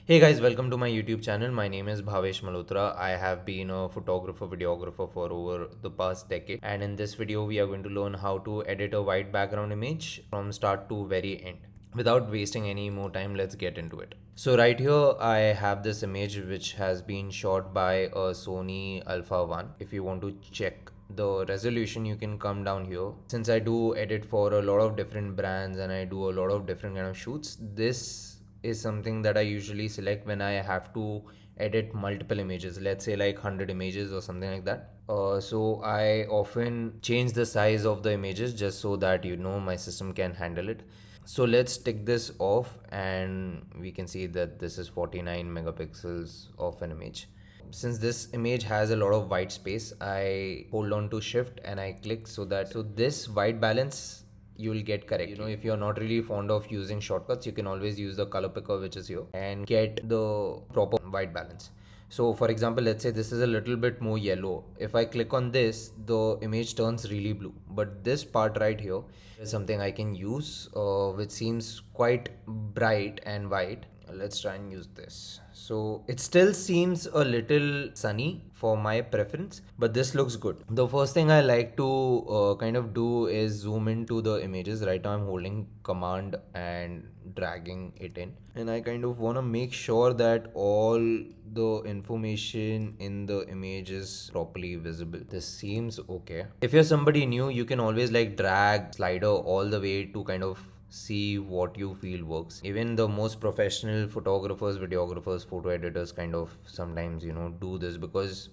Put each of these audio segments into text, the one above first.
Hey guys, welcome to my YouTube channel. My name is Bhavesh Malhotra. I have been a photographer, videographer for over the past decade. And in this video, we are going to learn how to edit a white background image from start to very end. Without wasting any more time, let's get into it. So right here, I have this image which has been shot by a Sony Alpha 1. If you want to check the resolution, you can come down here. Since I do edit for a lot of different brands and I do a lot of different kind of shoots, this is something that I usually select when I have to edit multiple images, let's say like 100 images or something like that. So I often change the size of the images just so that my system can handle it. So let's take this off and we can see that this is 49 megapixels of an image. Since this image has a lot of white space, I hold on to shift and I click so this white balance you will get correct. If you're not really fond of using shortcuts, you can always use the color picker which is here and get the proper white balance. So for example, let's say this is a little bit more yellow. If I click on this, the image turns really blue. But this part right here is something I can use, which seems quite bright and white. Let's try and use this. So it still seems a little sunny for my preference, but this looks good. The first thing I like to kind of do is zoom into the images. Right now I'm holding command and dragging it in, and I kind of want to make sure that all the information in the image is properly visible. This seems okay. If you're somebody new, you can always like drag slider all the way to kind of see what you feel works. Even the most professional photographers, videographers, photo editors kind of sometimes do this because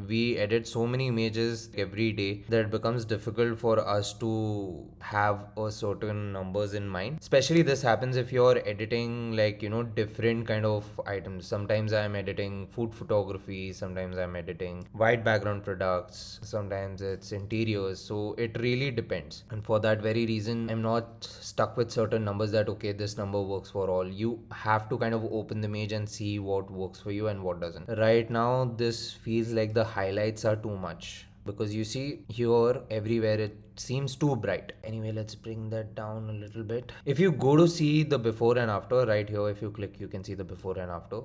we edit so many images every day that it becomes difficult for us to have a certain numbers in mind. Especially this happens if you're editing like different kind of items. Sometimes I'm editing food photography, sometimes I'm editing white background products, sometimes it's interiors, so it really depends. And for that very reason, I'm not stuck with certain numbers that okay, this number works for all. You have to kind of open the image and see what works for you and what doesn't. Right now this feels like the highlights are too much because you see here everywhere it seems too bright. Anyway, let's bring that down a little bit. If you go to see the before and after, right here if you click, you can see the before and after.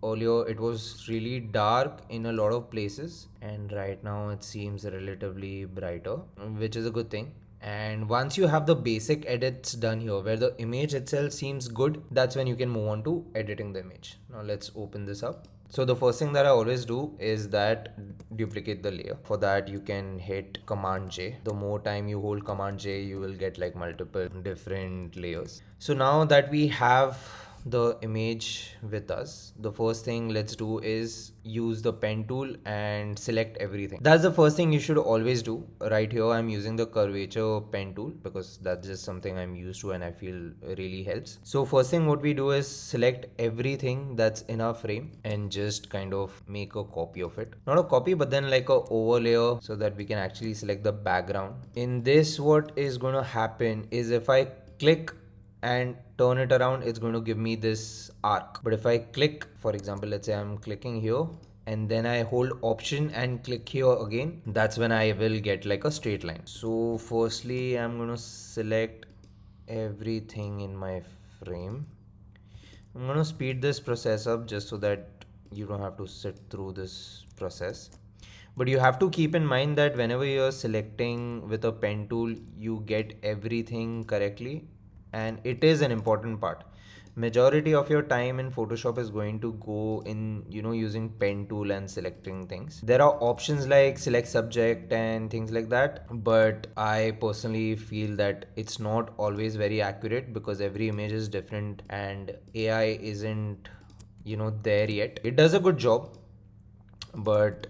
Earlier it was really dark in a lot of places and right now it seems relatively brighter, which is a good thing. And once you have the basic edits done here where the image itself seems good, that's when you can move on to editing the image. Now let's open this up. So the first thing that I always do is that duplicate the layer. For that you can hit Command J. The more time you hold Command J, you will get like multiple different layers. So now that we have the image with us, the first thing let's do is use the pen tool and select everything. That's the first thing you should always do. Right here I'm using the curvature pen tool because that's just something I'm used to and I feel really helps. So first thing what we do is select everything that's in our frame and just kind of make a copy of it. Not a copy, but then like a overlayer so that we can actually select the background. In this, what is going to happen is if I click and turn it around, it's going to give me this arc. But if I click, for example, let's say I'm clicking here and then I hold option and click here again, that's when I will get like a straight line. So firstly I'm going to select everything in my frame. I'm going to speed this process up just so that you don't have to sit through this process. But you have to keep in mind that whenever you're selecting with a pen tool, you get everything correctly, and it is an important part. Majority of your time in Photoshop is going to go in using pen tool and selecting things. There are options like select subject and things like that, but I personally feel that it's not always very accurate because every image is different and AI isn't there yet. It does a good job, but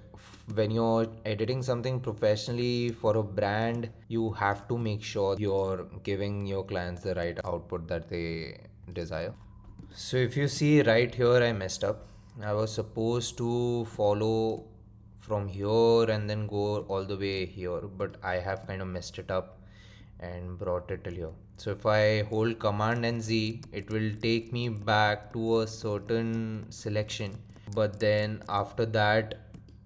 when you're editing something professionally for a brand, you have to make sure you're giving your clients the right output that they desire. So if you see right here, I messed up. I was supposed to follow from here and then go all the way here, but I have kind of messed it up and brought it till here. So if I hold Command and Z, it will take me back to a certain selection, but then after that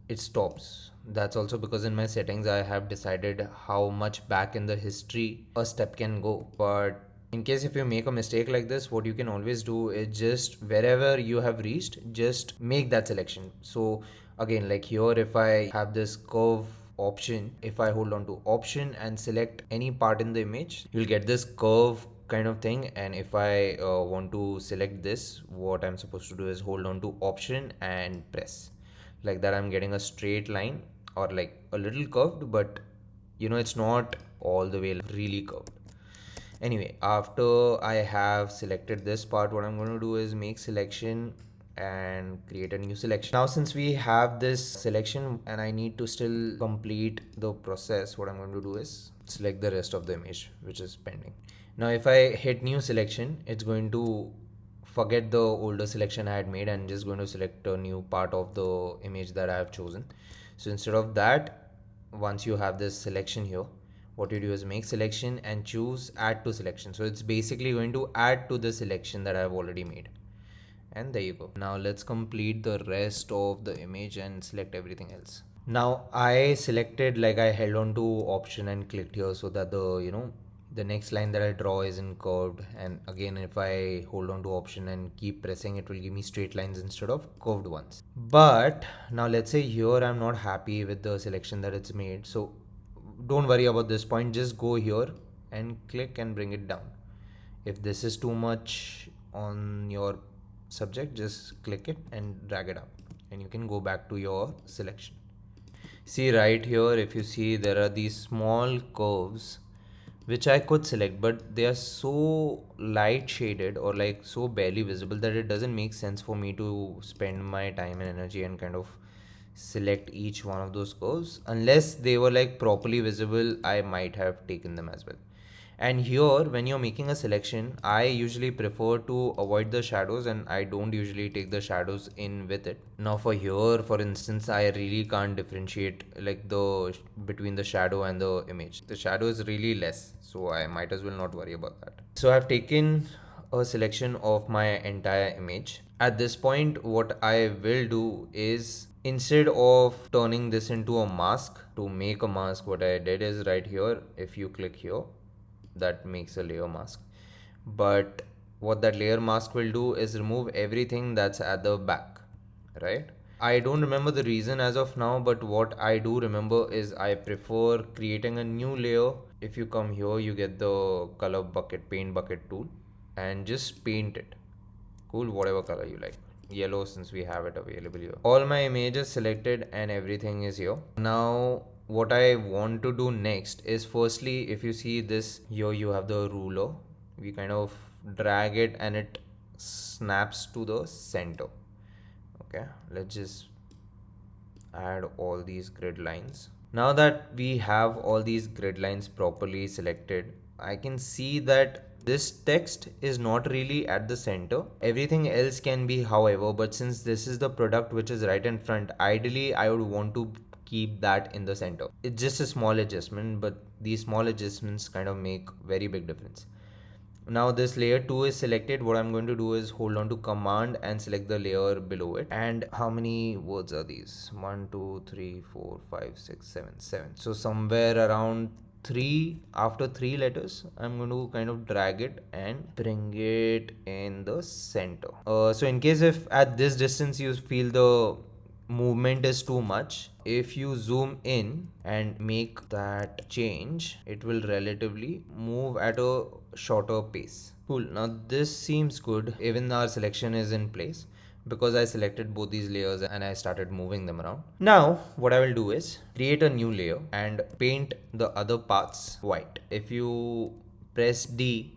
it stops. That's also because in my settings I have decided how much back in the history a step can go, but In case if you make a mistake like this, what you can always do is just wherever you have reached, just make that selection. So again, like here, if I have this curve option, if I hold on to option and select any part in the image, you'll get this curve kind of thing. And if I want to select this, what I'm supposed to do is hold on to option and press. Like that, I'm getting a straight line, or like a little curved, but you know, it's not all the way really curved. Anyway, after I have selected this part, what I'm going to do is make selection and create a new selection. Now since we have this selection and I need to still complete the process, what I'm going to do is select the rest of the image which is pending. Now if I hit new selection, it's going to forget the older selection I had made and just going to select a new part of the image that I have chosen. So instead of that, once you have this selection here, what you do is make selection and choose add to selection. So it's basically going to add to the selection that I've already made. And there you go. Now let's complete the rest of the image and select everything else. Now I selected, like I held on to option and clicked here so that the next line that I draw isn't curved. And again, if I hold on to option and keep pressing, it will give me straight lines instead of curved ones. But now let's say here I'm not happy with the selection that it's made. So don't worry about this point, just go here and click and bring it down. If this is too much on your subject, just click it and drag it up and you can go back to your selection. See right here, if you see, there are these small curves which I could select, but they are so light shaded or like so barely visible that it doesn't make sense for me to spend my time and energy and kind of select each one of those curves. Unless they were like properly visible, I might have taken them as well. And here, when you're making a selection, I usually prefer to avoid the shadows and I don't usually take the shadows in with it. Now for here, for instance, I really can't differentiate like between the shadow and the image. The shadow is really less, so I might as well not worry about that. So I've taken a selection of my entire image. At this point, what I will do is, instead of turning this into a mask, to make a mask, what I did is right here, if you click here, that makes a layer mask. But what that layer mask will do is remove everything that's at the back, right? I don't remember the reason as of now, but what I do remember is I prefer creating a new layer. If you come here, you get the color bucket, paint bucket tool, and just paint it. Cool, whatever color you like. Yellow, since we have it available here. All my images selected and everything is here. Now what I want to do next is, firstly, if you see this here, you have the ruler. We kind of drag it and it snaps to the center. Okay, let's just add all these grid lines. Now that we have all these grid lines properly selected, I can see that this text is not really at the center. Everything else can be, however, but since this is the product which is right in front, ideally I would want to keep that in the center. It's just a small adjustment, but these small adjustments kind of make very big difference. Now this layer 2 is selected. What I'm going to do is hold on to command and select the layer below it. And how many words are these? 1 2 3 4 5 6 7 7. So somewhere around 3, after 3 letters, I'm going to kind of drag it and bring it in the center. So in case if at this distance you feel the movement is too much, if you zoom in and make that change, it will relatively move at a shorter pace. Cool. Now this seems good. Even our selection is in place because I selected both these layers and I started moving them around. Now what I will do is create a new layer and paint the other parts white. If you press D,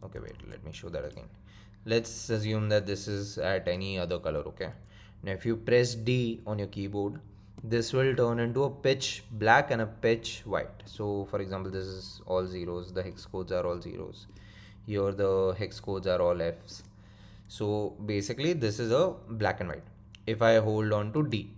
okay, wait, let me show that again. Let's assume that this is at any other color. Okay, now if you press D on your keyboard, this will turn into a pitch black and a pitch white. So for example, this is all zeros, the hex codes are all zeros. Here the hex codes are all Fs. So basically this is a black and white. If I hold on to D,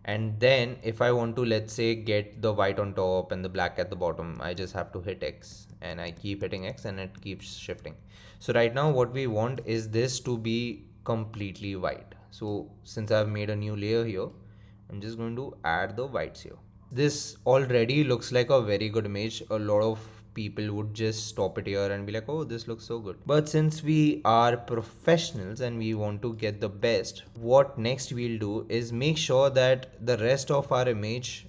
and then if I want to, let's say, get the white on top and the black at the bottom, I just have to hit X and I keep hitting X and it keeps shifting. So right now what we want is this to be completely white. So since I've made a new layer here, I'm just going to add the whites here. This already looks like a very good image. A lot of people would just stop it here and be like, oh, this looks so good. But since we are professionals and we want to get the best, what next we'll do is make sure that the rest of our image,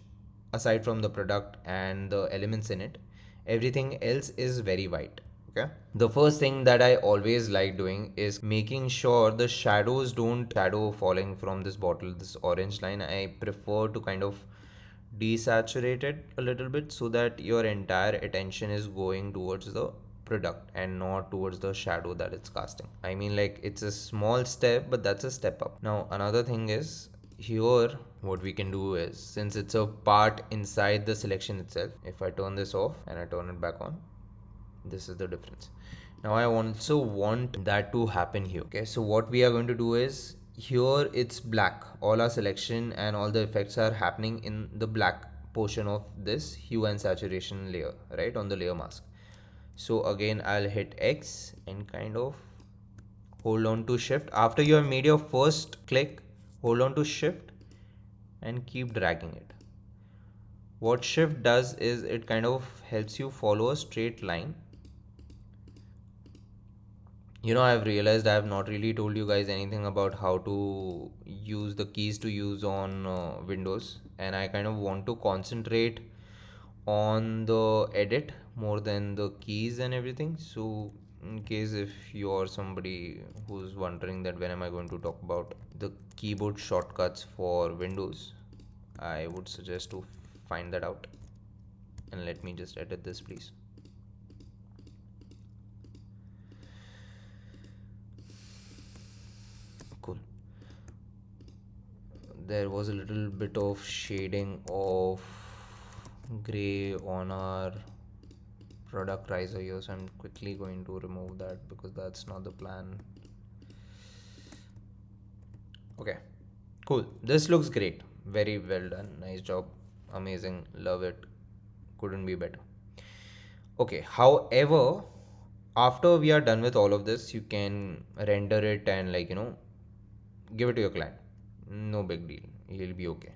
aside from the product and the elements in it, everything else is very white. Okay, the first thing that I always like doing is making sure the shadows don't shadow falling from this bottle, this orange line. I prefer to kind of desaturate it a little bit so that your entire attention is going towards the product and not towards the shadow that it's casting. I mean, like, it's a small step, but that's a step up. Now another thing is, here what we can do is, since it's a part inside the selection itself, if I turn this off and I turn it back on, this is the difference. Now I also want that to happen here. Okay, so what we are going to do is, here it's black, all our selection and all the effects are happening in the black portion of this hue and saturation layer, right, on the layer mask. So again, I'll hit X and kind of hold on to shift. After you have made your first click, hold on to shift and keep dragging it. What shift does is it kind of helps you follow a straight line. You know, I've realized I have not really told you guys anything about how to use the keys to use on Windows, and I kind of want to concentrate on the edit more than the keys and everything. So in case if you're somebody who's wondering that when am I going to talk about the keyboard shortcuts for Windows, I would suggest to find that out. And let me just edit this, please. Cool. There was a little bit of shading of gray on our product riser here, so I'm quickly going to remove that because that's not the plan. Okay, cool. This looks great. Very well done. Nice job. Amazing. Love it. Couldn't be better. Okay, however, after we are done with all of this, you can render it and, like, give it to your client. No big deal. He'll be okay.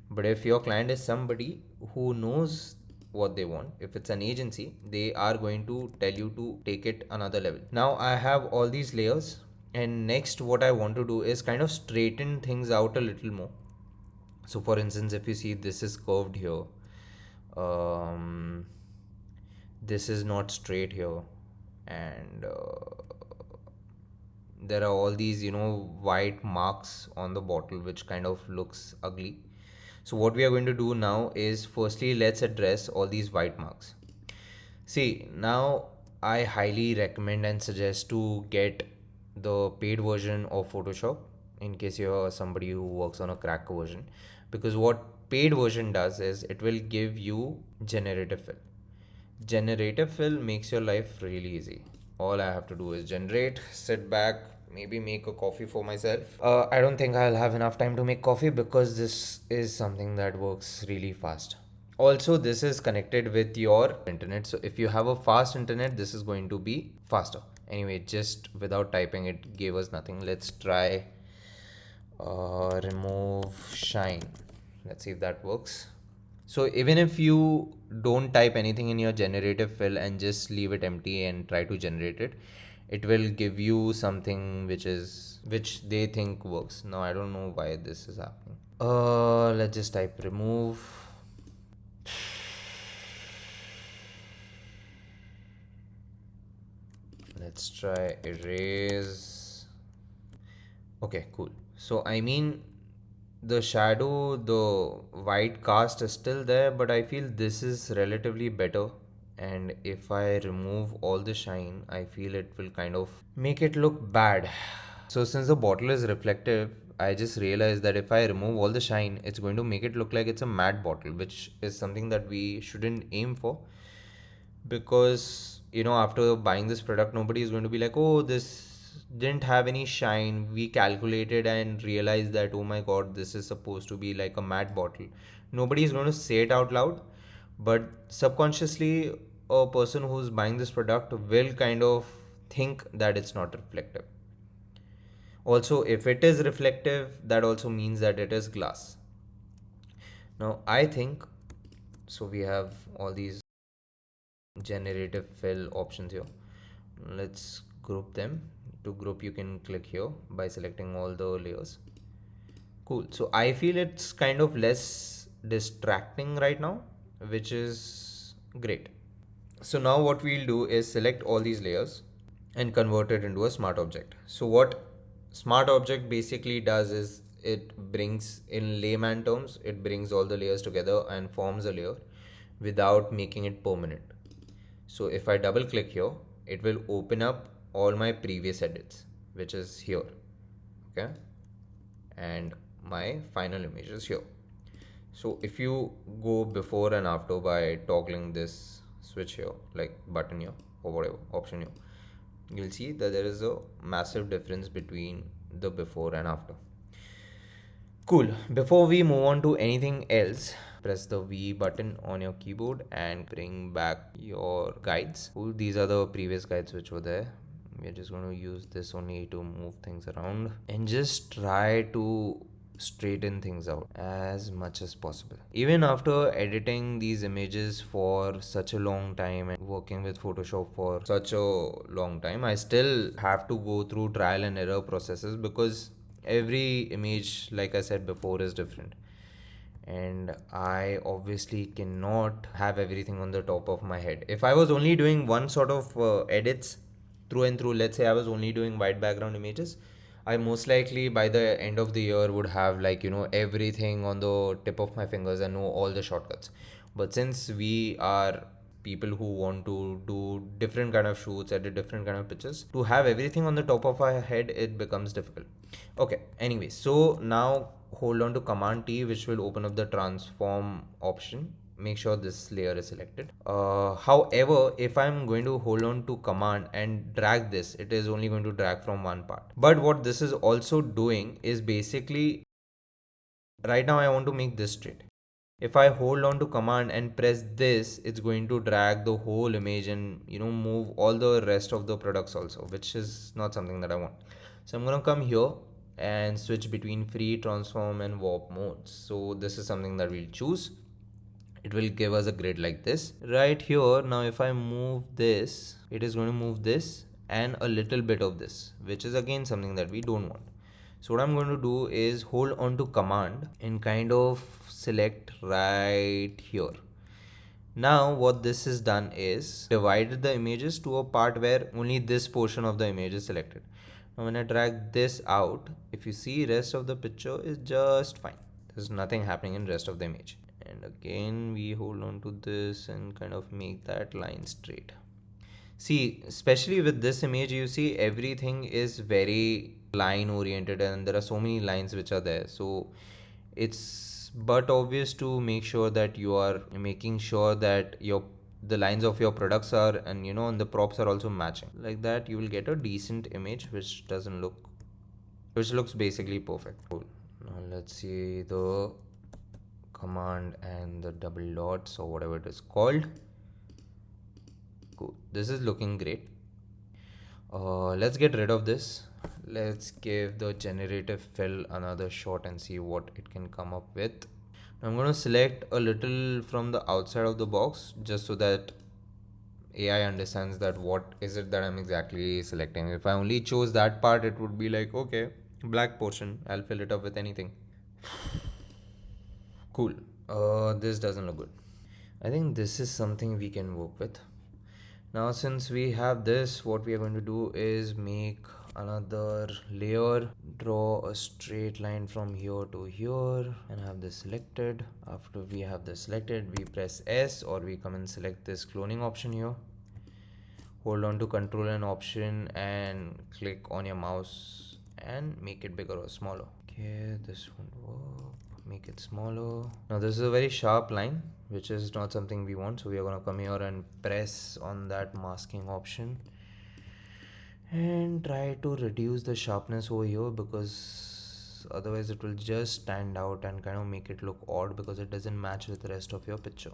But if your client is somebody who knows what they want, if it's an agency, they are going to tell you to take it another level. Now I have all these layers, and next what I want to do is kind of straighten things out a little more. So for instance, if you see, this is curved here, this is not straight here, and there are all these white marks on the bottle which kind of looks ugly. So what we are going to do now is, firstly, let's address all these white marks. See, now I highly recommend and suggest to get the paid version of Photoshop in case you're somebody who works on a crack version, because what paid version does is it will give you generative fill. Generative fill makes your life really easy. All I have to do is generate, sit back, maybe make a coffee for myself. I don't think I'll have enough time to make coffee because this is something that works really fast. Also, this is connected with your internet. So if you have a fast internet, this is going to be faster. Anyway, just without typing, it gave us nothing. Let's try remove shine. Let's see if that works. So even if you don't type anything in your generative fill and just leave it empty and try to generate it, it will give you something which they think works. Now I don't know why this is happening. Let's just type remove. Let's try erase. Okay, cool. So I mean, the shadow, the white cast is still there, but I feel this is relatively better. And if I remove all the shine, I feel it will kind of make it look bad. So since the bottle is reflective, I just realized that if I remove all the shine, it's going to make it look like it's a matte bottle, which is something that we shouldn't aim for. Because, after buying this product, nobody is going to be like, oh, this didn't have any shine. We calculated and realized that, oh my god, this is supposed to be like a matte bottle. Nobody is going to say it out loud, but subconsciously, a person who's buying this product will kind of think that it's not reflective. Also, if it is reflective, that also means that it is glass. Now I think, so we have all these generative fill options here. Let's group them. To group, you can click here by selecting all the layers. Cool. So I feel it's kind of less distracting right now, which is great. So now what we'll do is select all these layers and convert it into a smart object. So what smart object basically does is it brings, in layman terms, it brings all the layers together and forms a layer without making it permanent. So if I double click here, it will open up all my previous edits, which is here. Okay. And my final image is here. So if you go before and after by toggling this switch here, like button here or whatever option here, you'll see that there is a massive difference between the before and after. Cool. Before we move on to anything else, press the V button on your keyboard and bring back your guides. Cool. These are the previous guides which were there. We're just going to use this only to move things around and just try to straighten things out as much as possible. Even after editing these images for such a long time and working with Photoshop for such a long time, I still have to go through trial and error processes because every image, like I said before, is different. And I obviously cannot have everything on the top of my head. If I was only doing one sort of edits through and through, let's say I was only doing white background images, I most likely by the end of the year would have, like, everything on the tip of my fingers and know all the shortcuts. But since we are people who want to do different kind of shoots, edit different kind of pictures, to have everything on the top of our head, it becomes difficult. Okay, anyway, so now hold on to Command T, which will open up the transform option. Make sure this layer is selected. However, if I'm going to hold on to command and drag this, it is only going to drag from one part. But what this is also doing is basically, right now I want to make this straight. If I hold on to command and press this, it's going to drag the whole image and move all the rest of the products also, which is not something that I want. So I'm gonna come here and switch between free, transform and warp modes. So this is something that we'll choose. It will give us a grid like this right here. Now if I move this, it is going to move this and a little bit of this, which is again something that we don't want. So what I'm going to do is hold on to command and kind of select right here. Now what this has done is divided the images to a part where only this portion of the image is selected. Now when I drag this out, if you see, rest of the picture is just fine. There's nothing happening in rest of the image. And again we hold on to this and kind of make that line straight. See, especially with this image, you see everything is very line oriented and there are so many lines which are there. So it's but obvious to make sure that you are making sure that the lines of your products are, and and the props are also matching. Like that you will get a decent image which looks basically perfect. Cool. Now let's see the command and the double dots or whatever it is called. Cool. This is looking great. Let's get rid of this. Let's give the generative fill another shot and see what it can come up with. I'm going to select a little from the outside of the box just so that AI understands that what is it that I'm exactly selecting. If I only chose that part, it would be like, okay, black portion, I'll fill it up with anything. Cool. This doesn't look good. I think this is something we can work with. Now since we have this, what we are going to do is make another layer, draw a straight line from here to here and have this selected. After we have this selected, we press S or we come and select this cloning option here. Hold on to Control and Option and click on your mouse and make it bigger or smaller. Okay, this won't work. Make it smaller. Now this is a very sharp line, which is not something we want, so we are going to come here and press on that masking option and try to reduce the sharpness over here, because otherwise it will just stand out and kind of make it look odd because it doesn't match with the rest of your picture.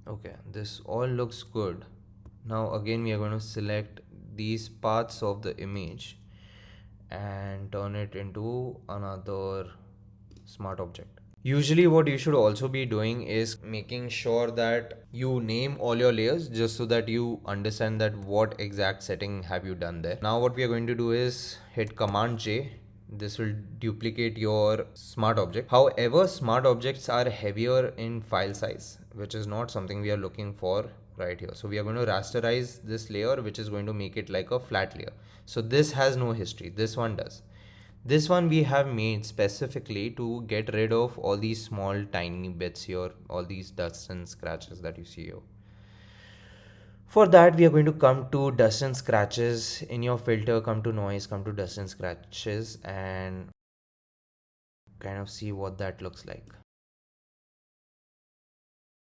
Okay, this all looks good. Now again we are going to select these parts of the image and turn it into another smart object. Usually what you should also be doing is making sure that you name all your layers just so that you understand that what exact setting have you done there. Now what we are going to do is hit Command J. This will duplicate your smart object. However, smart objects are heavier in file size, which is not something we are looking for right here. So we are going to rasterize this layer, which is going to make it like a flat layer. So this has no history. This one does. This one we have made specifically to get rid of all these small tiny bits here, all these dusts and scratches that you see here. For that, we are going to come to dust and scratches in your filter, come to noise, come to dust and scratches, and kind of see what that looks like.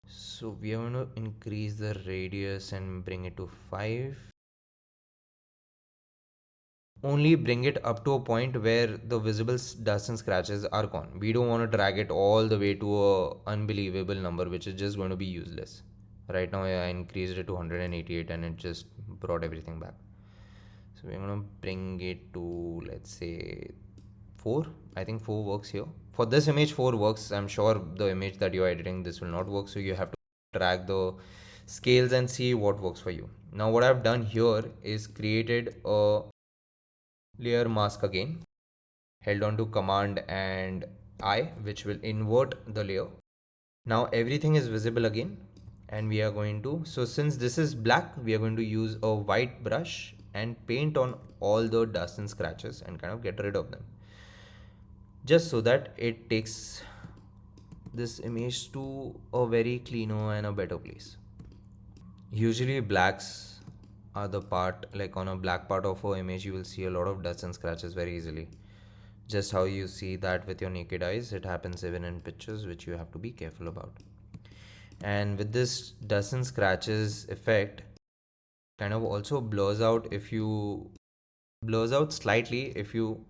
So we are going to increase the radius and bring it to 5. Only bring it up to a point where the visible dust and scratches are gone. We don't want to drag it all the way to a unbelievable number which is just going to be useless. Right now I increased it to 188 and it just brought everything back. So we're going to bring it to, let's say, 4. I think 4 works here. For this image 4 works. I'm sure the image that you're editing, this will not work, so you have to drag the scales and see what works for you. Now what I've done here is created a layer mask again, held on to Command and I, which will invert the layer. Now everything is visible again, and we are going to, so since this is black, we are going to use a white brush and paint on all the dust and scratches and kind of get rid of them, just so that it takes this image to a very cleaner and a better place. Usually blacks are the part, like on a black part of an image you will see a lot of dust and scratches very easily. Just how you see that with your naked eyes, it happens even in pictures, which you have to be careful about. And with this dust and scratches effect, kind of also blurs out slightly if you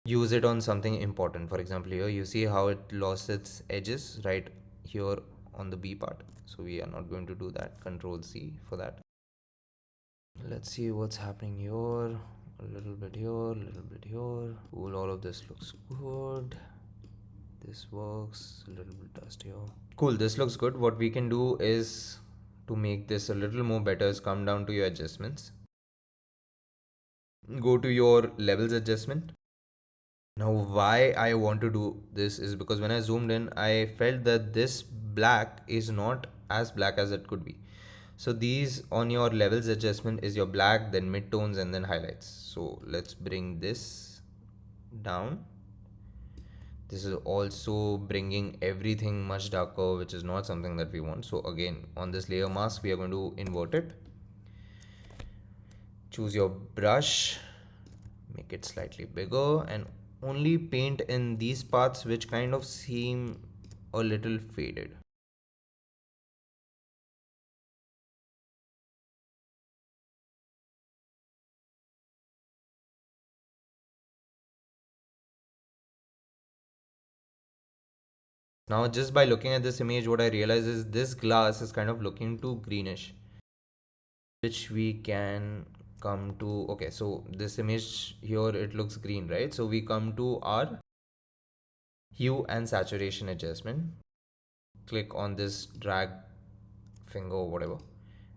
use it on something important. For example, here you see how it lost its edges right here on the B part. So we are not going to do that. Control C for that. Let's see what's happening here. A little bit here, a little bit here. Cool, all of this looks good. This works. A little bit dust here. Cool, this looks good. What we can do is, to make this a little more better, is come down to your adjustments. Go to your levels adjustment. Now why I want to do this is because when I zoomed in, I felt that this black is not as black as it could be. So these on your levels adjustment is your black, then midtones, and then highlights. So let's bring this down. This is also bringing everything much darker, which is not something that we want. So again, on this layer mask, we are going to invert it. Choose your brush, make it slightly bigger, and only paint in these parts which kind of seem a little faded. Now just by looking at this image, what I realize is this glass is kind of looking too greenish, which we can come to. Okay, so this image here, it looks green, right? So we come to our hue and saturation adjustment, click on this drag finger or whatever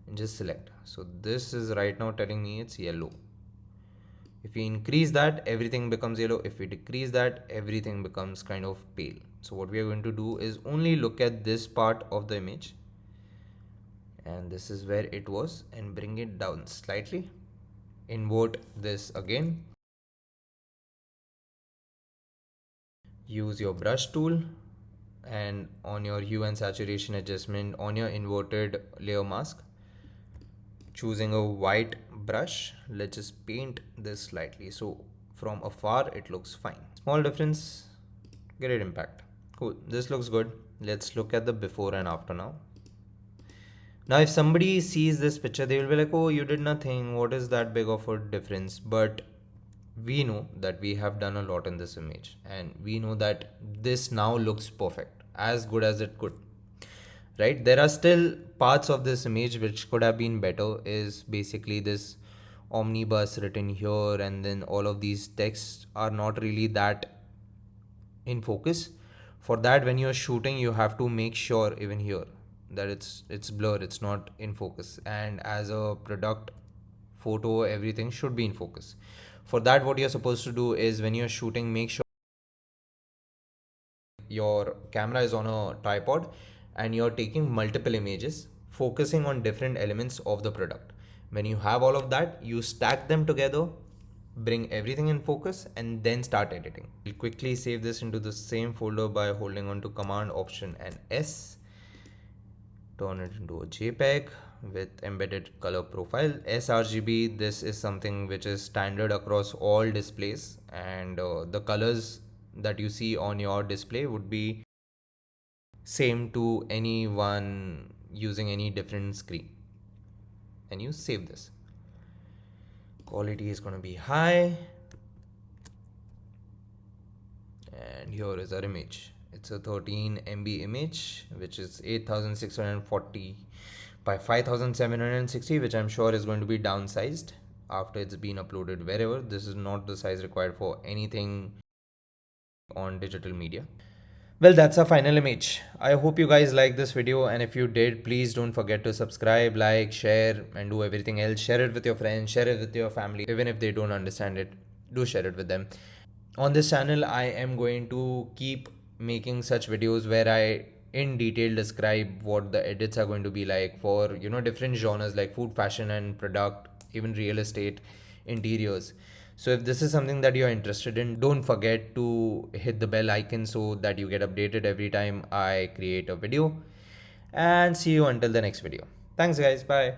and just select. So this is right now telling me it's yellow. If we increase that, everything becomes yellow. If we decrease that, everything becomes kind of pale. So what we are going to do is only look at this part of the image, and this is where it was, and bring it down slightly. Invert this again. Use your brush tool, and on your hue and saturation adjustment on your inverted layer mask, choosing a white brush, let's just paint this slightly, so from afar it looks fine. Small difference, great impact. Cool, this looks good. Let's look at the before and after now. Now if somebody sees this picture, they will be like, oh, you did nothing, what is that big of a difference? But we know that we have done a lot in this image, and we know that this now looks perfect, as good as it could, right? There are still parts of this image which could have been better, is basically this omnibus written here, and then all of these texts are not really that in focus. For that, when you're shooting, you have to make sure even here that it's blur, it's not in focus. And as a product photo, everything should be in focus. For that, what you're supposed to do is when you're shooting, make sure your camera is on a tripod and you're taking multiple images, focusing on different elements of the product. When you have all of that, you stack them together, bring everything in focus, and then start editing. We'll quickly save this into the same folder by holding on to Command Option and S. Turn it into a JPEG with embedded color profile. sRGB, this is something which is standard across all displays, and the colors that you see on your display would be same to anyone using any different screen. And you save this. Quality is going to be high, and here is our image. It's a 13 MB image, which is 8640 by 5760, which I'm sure is going to be downsized after it's been uploaded wherever. This is not the size required for anything on digital media. Well, that's our final image. I hope you guys liked this video, and if you did, please don't forget to subscribe, like, share, and do everything else. Share it with your friends, share it with your family. Even if they don't understand it, do share it with them. On this channel, I am going to keep making such videos where I in detail describe what the edits are going to be like for, you know, different genres like food, fashion, and product, even real estate, interiors. So if this is something that you're interested in, don't forget to hit the bell icon so that you get updated every time I create a video. And see you until the next video. Thanks guys, bye.